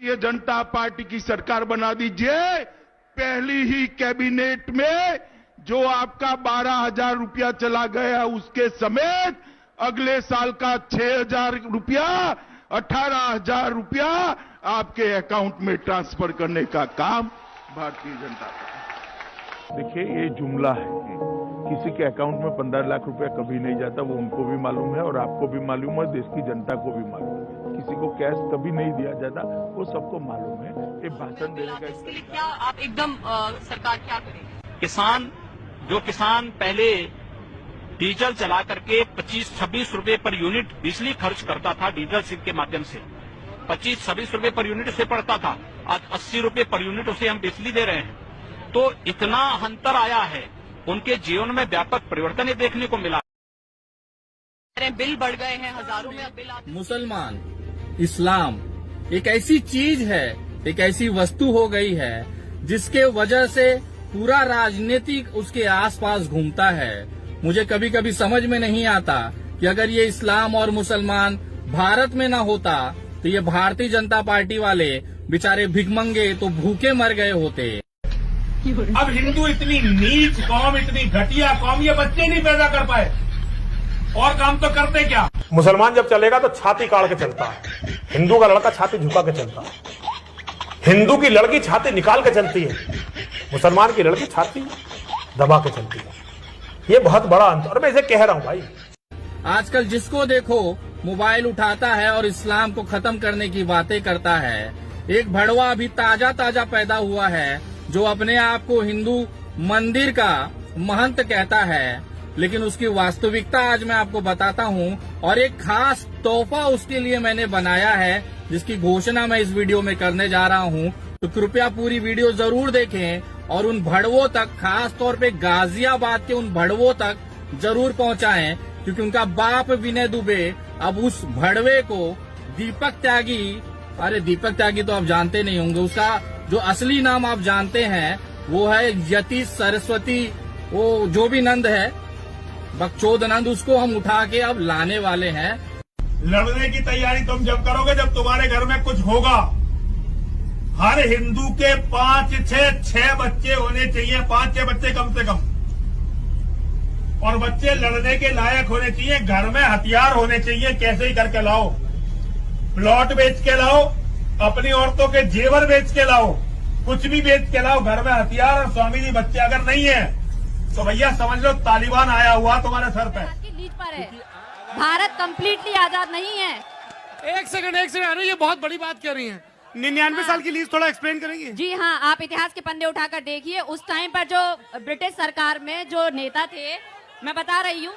Bharatiya Janata party की सरकार बना दीजिए। पहली ही कैबिनेट में जो आपका 12,000 रुपया चला गया उसके समेत अगले साल का 6,000 रुपया, 18,000 रुपया आपके अकाउंट में ट्रांसफर करने का काम भारतीय जनता पार्टी। देखिए, ये जुमला है। किसी के अकाउंट में 15 लाख रुपया कभी नहीं जाता, वो उनको भी मालूम है और आपको भी मालूम है, देश की जनता को भी मालूम है। किसी को कैश कभी नहीं दिया जाता, वो सबको मालूम है। ये भाषण देने का इसके लिए क्या आप एकदम सरकार क्या करेगी? किसान पहले डीजल चला करके 25-26 रुपए पर यूनिट बिजली खर्च करता था, डीजल सिप के माध्यम से 25-26 रुपए पर यूनिट उसे पड़ता था, आज 80 रुपए पर यूनिट उसे हम बिजली दे रहे हैं। तो इतना अंतर आया है, उनके जीवन में व्यापक परिवर्तन ही देखने को मिला। बिल बढ़ गए हैं, हजारों में बिल। मुसलमान, इस्लाम एक ऐसी चीज है, एक ऐसी वस्तु हो गई है जिसके वजह से पूरा राजनीतिक उसके आसपास घूमता है। मुझे कभी कभी समझ में नहीं आता कि अगर ये इस्लाम और मुसलमान भारत में न होता तो ये भारतीय जनता पार्टी वाले बेचारे भिखमंगे तो भूखे मर गए होते। अब हिंदू इतनी नीच कौम, इतनी घटिया कौम, ये बच्चे नहीं पैदा कर पाए और काम तो करते क्या? मुसलमान जब चलेगा तो छाती काट के चलता है, हिंदू का लड़का छाती झुका के चलता है। हिंदू की लड़की छाती निकाल के चलती है, मुसलमान की लड़की छाती दबा के चलती है। ये बहुत बड़ा अंतर, मैं इसे कह रहा हूं भाई। आजकल जिसको देखो मोबाइल उठाता है और इस्लाम को खत्म करने की बातें करता है। एक भड़वा अभी ताजा पैदा हुआ है जो अपने आप को हिंदू मंदिर का महंत कहता है, लेकिन उसकी वास्तविकता आज मैं आपको बताता हूं और एक खास तोहफा उसके लिए मैंने बनाया है जिसकी घोषणा मैं इस वीडियो में करने जा रहा हूं। तो कृपया पूरी वीडियो जरूर देखें और उन भड़वों तक, खास तौर पे गाजियाबाद के उन भड़वों तक जरूर पहुंचाएं, क्योंकि उनका बाप विनय दुबे अब उस भड़वे को दीपक त्यागी, अरे दीपक त्यागी तो आप जानते नहीं होंगे, उसका जो असली नाम आप जानते हैं वो है यतीश सरस्वती, वो जो भी नंद है, बकचोद नंद, उसको हम उठा के अब लाने वाले हैं। लड़ने की तैयारी तुम जब करोगे जब तुम्हारे घर में कुछ होगा। हर हिंदू के 5-6 बच्चे होने चाहिए, 5-6 बच्चे कम से कम, और बच्चे लड़ने के लायक होने चाहिए। घर में हथियार होने चाहिए, कैसे ही करके लाओ, प्लॉट बेच के लाओ, अपनी औरतों के जेवर बेच के लाओ, कुछ भी बेच के लाओ, घर में हथियार और स्वामी जी बच्चे अगर नहीं है तो भैया समझ लो तालिबान आया हुआ तुम्हारे सर पे। लीज पर है, भारत कंप्लीटली आजाद नहीं है। एक सेकंड, अरे ये बहुत बड़ी बात कह रही हैं। 99 साल की लीज थोड़ा एक्सप्लेन करेंगे? जी हाँ, आप इतिहास के पन्ने उठाकर देखिए, उस टाइम पर जो ब्रिटिश सरकार में जो नेता थे, मैं बता रही हूँ।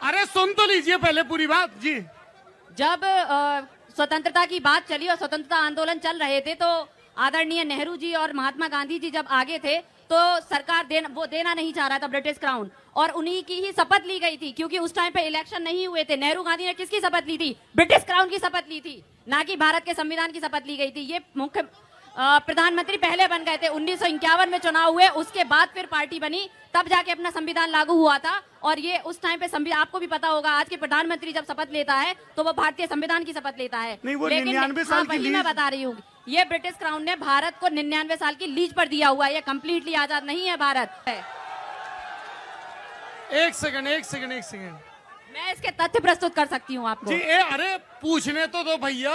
अरे सुन तो लीजिए पहले पूरी बात जी। जब स्वतंत्रता की बात चली और स्वतंत्रता आंदोलन चल रहे थे तो आदरणीय नेहरू जी और महात्मा गांधी जी जब आगे थे तो सरकार देना नहीं चाह रहा था ब्रिटिश क्राउन, और उन्हीं की ही शपथ ली गई थी, क्योंकि उस टाइम पे इलेक्शन नहीं हुए थे। नेहरू गांधी ने किसकी शपथ ली थी? ब्रिटिश क्राउन की शपथ ली थी, ना कि भारत के संविधान की शपथ ली गई थी। ये मुख्य प्रधानमंत्री पहले बन गए थे, 1951 में चुनाव हुए, उसके बाद फिर पार्टी बनी, तब जाके अपना संविधान लागू हुआ था। और ये उस टाइम पे संविधान, आपको भी पता होगा, आज के प्रधानमंत्री जब शपथ लेता है तो वो भारतीय संविधान की शपथ लेता है। नहीं, वो लेकिन 99 साल की लीज, मैं बता रही हूँ, ये ब्रिटिश क्राउन ने भारत को 99 साल की लीज पर दिया हुआ है। ये कम्प्लीटली आजाद नहीं है भारत है। एक सेकंड, मैं इसके तथ्य प्रस्तुत कर सकती हूँ आपको जी। अरे पूछने तो दो भैया।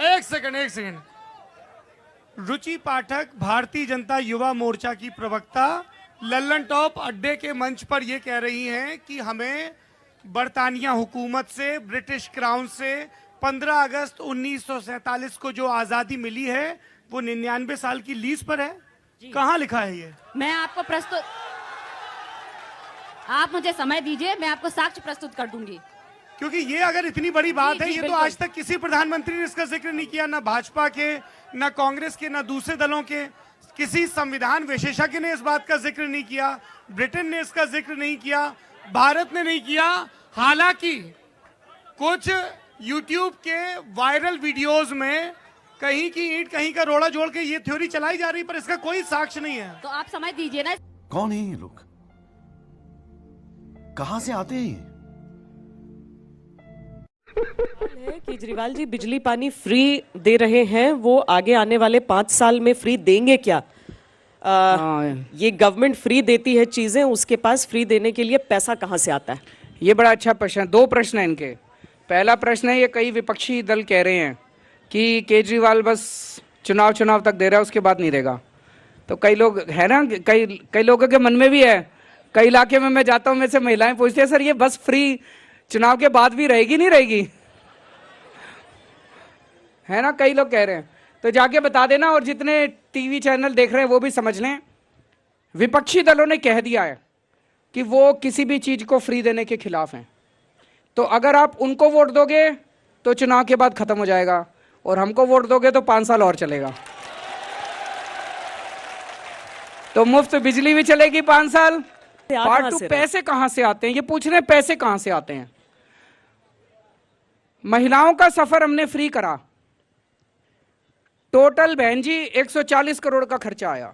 एक सेकंड। रुचि पाठक, भारतीय जनता युवा मोर्चा की प्रवक्ता, लल्लन टॉप अड्डे के मंच पर ये कह रही हैं कि हमें बरतानिया हुकूमत से, ब्रिटिश क्राउन से 15 अगस्त 1947 को जो आजादी मिली है वो 99 साल की लीज पर है। कहाँ लिखा है ये? मैं आपको प्रस्तुत, आप मुझे समय दीजिए, मैं आपको साक्ष्य प्रस्तुत कर दूंगी। क्योंकि ये अगर इतनी बड़ी बात है, ये तो आज तक किसी प्रधानमंत्री ने इसका जिक्र नहीं किया, ना भाजपा के, ना कांग्रेस के, ना दूसरे दलों के, किसी संविधान विशेषज्ञ ने इस बात का जिक्र नहीं किया, ब्रिटेन ने इसका जिक्र नहीं किया, भारत ने नहीं किया। हालांकि कुछ यूट्यूब के वायरल वीडियोस में कहीं की ईंट कहीं का रोड़ा जोड़ के ये थ्योरी चलाई जा रही, पर इसका कोई साक्ष्य नहीं है। तो आप समझ दीजिए ना। कौन है ये लोग, कहां से आते हैं? केजरीवाल जी बिजली पानी फ्री दे रहे हैं, वो आगे आने वाले 5 साल में फ्री देंगे क्या? ये गवर्नमेंट फ्री देती है चीजें, उसके पास फ्री देने के लिए पैसा कहां से आता है? ये बड़ा अच्छा प्रश्न है। 2 प्रश्न है इनके। पहला प्रश्न है, ये कई विपक्षी दल कह रहे हैं कि केजरीवाल बस चुनाव तक दे रहा है, उसके बाद नहीं देगा। तो कई लोग है ना, कई लोगों के मन में भी है। कई इलाके में मैं जाता हूँ, मेरे से महिलाएं पूछती है, सर ये बस फ्री चुनाव के बाद भी रहेगी नहीं रहेगी? है ना, कई लोग कह रहे हैं। तो जाके बता देना, और जितने टीवी चैनल देख रहे हैं वो भी समझ लें, विपक्षी दलों ने कह दिया है कि वो किसी भी चीज को फ्री देने के खिलाफ हैं। तो अगर आप उनको वोट दोगे तो चुनाव के बाद खत्म हो जाएगा, और हमको वोट दोगे तो 5 साल और चलेगा। तो मुफ्त बिजली भी चलेगी 5 साल। पार्ट 2, पैसे कहां से आते हैं, ये पूछ रहे हैं, पैसे कहां से आते हैं? महिलाओं का सफर हमने फ्री करा, टोटल बहन जी 140 करोड़ का खर्चा आया।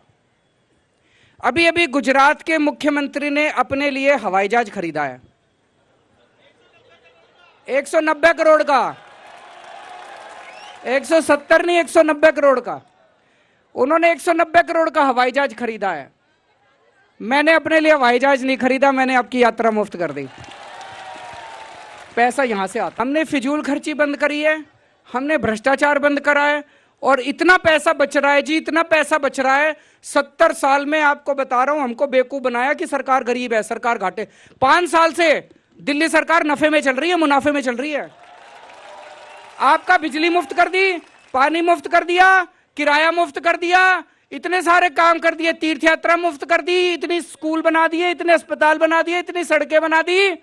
अभी अभी गुजरात के मुख्यमंत्री ने अपने लिए हवाई जहाज खरीदा है 190 करोड़ का, 170 नहीं 190 करोड़ का। उन्होंने 190 करोड़ का हवाई जहाज खरीदा है। मैंने अपने लिए हवाई जहाज नहीं खरीदा, मैंने आपकी यात्रा मुफ्त कर दी। पैसा यहां से आता। हमने फिजूल खर्ची बंद करी है, हमने भ्रष्टाचार बंद करा है, और इतना पैसा बच रहा है जी, इतना पैसा बच रहा है। 70 साल में आपको बता रहा हूं, हमको बेवकूफ बनाया कि सरकार गरीब है, सरकार घाटे। 5 साल से दिल्ली सरकार नफे में चल रही है, मुनाफे में चल रही है। आपका बिजली मुफ्त कर दी, पानी मुफ्त कर दिया, किराया मुफ्त कर दिया, इतने सारे काम कर दिए, तीर्थ यात्रा मुफ्त कर दी, इतनी स्कूल बना दिए, इतने अस्पताल बना दिए, इतनी सड़कें बना दी,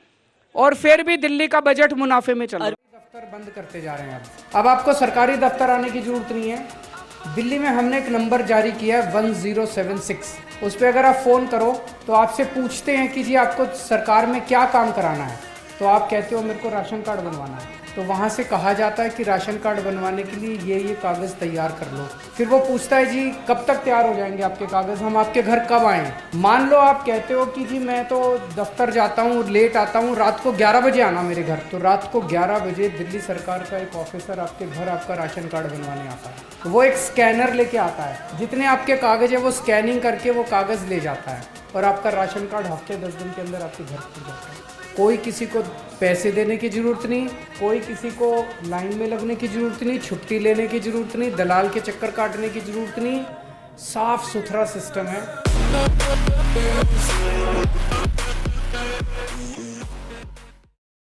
और फिर भी दिल्ली का बजट मुनाफे में चल रहा है। दफ्तर बंद करते जा रहे हैं। अब आपको सरकारी दफ्तर आने की जरूरत नहीं है। दिल्ली में हमने एक नंबर जारी किया है 1076, उस पर अगर आप फ़ोन करो तो आपसे पूछते हैं कि जी आपको सरकार में क्या काम कराना है, तो आप कहते हो मेरे को राशन कार्ड बनवाना है। तो वहाँ से कहा जाता है कि राशन कार्ड बनवाने के लिए ये कागज़ तैयार कर लो। फिर वो पूछता है जी कब तक तैयार हो जाएंगे आपके कागज़, हम आपके घर कब आएँ? मान लो आप कहते हो कि जी मैं तो दफ्तर जाता हूँ, लेट आता हूँ, रात को 11 बजे आना मेरे घर। तो रात को 11 बजे दिल्ली सरकार का एक ऑफिसर आपके घर आपका राशन कार्ड बनवाने आता है। तो वो एक स्कैनर लेके आता है, जितने आपके कागज़ है वो स्कैनिंग करके वो कागज़ ले जाता है, और आपका राशन कार्ड हफ्ते 10 दिन के अंदर आपके घर पहुँच जाता है। कोई किसी को पैसे देने की ज़रूरत नहीं, कोई किसी को लाइन में लगने की ज़रूरत नहीं, छुट्टी लेने की ज़रूरत नहीं, दलाल के चक्कर काटने की ज़रूरत नहीं। साफ सुथरा सिस्टम है।